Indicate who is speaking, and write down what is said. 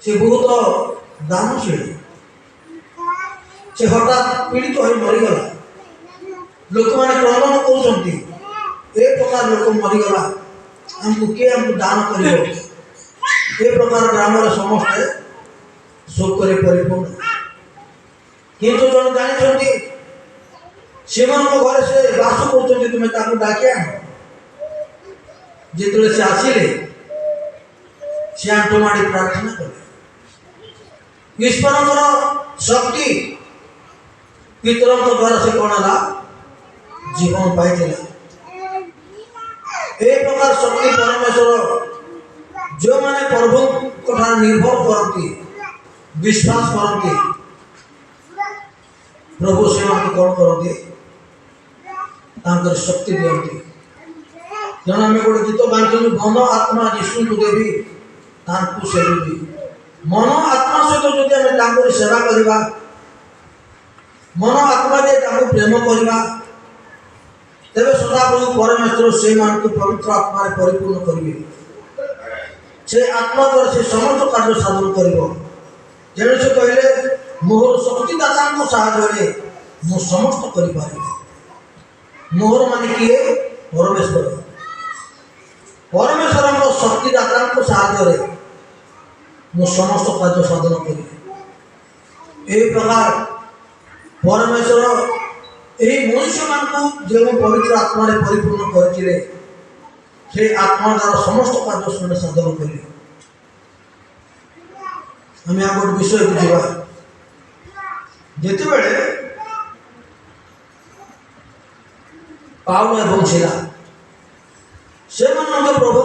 Speaker 1: से बहुत दानशील से हठात पीड़ित हो मरीगला लोक मैंने क्रंदन कर प्रकार लोक मरीगला आमको किए आमको दान कर प्रकार ग्राम समस्ते शोक परिपूर्ण किंतु जन जानी से घरे से बास कर तुम्हें डाके आन जिते से आसिले से आंटमाड़ी प्रार्थना कले ईश्वर शक्ति पितर द्वारा से कौन है जीवन पाई प्रकार शक्ति परमेश्वर जो मैंने प्रभु को निर्भर करती विश्वास करती प्रभु से कौन करती शक्ति दिखती जन आम गोटे गीत गाँव मन आत्मा यीशु को देवी सेवी मन आत्मा सहित जब आम सेवा करवा मन आत्मा दे प्रेम करवा तेरे सदाप्रभु परमेश्वर से पवित्र आत्मा परिपूर्ण करेंगे से आत्मा द्वारा से समस्त कार्य साधन कर जेने से कहले मोहर शक्तिदाता साहाय्य मु समस्त कर मोहर मान किए परमेश्वर परमेश्वर शक्तिदाता साहाय्य मु समस्त कार्य साधन करी प्रकार परमेश्वर यही मनुष्य मान जो पवित्र आत्मा परिपूर्ण करते से आत्मा द्वारा समस्त कार्य साधन करें आम आ गोटे विषय बुझा जिते बड़े पाउल एवं शिला से प्रभु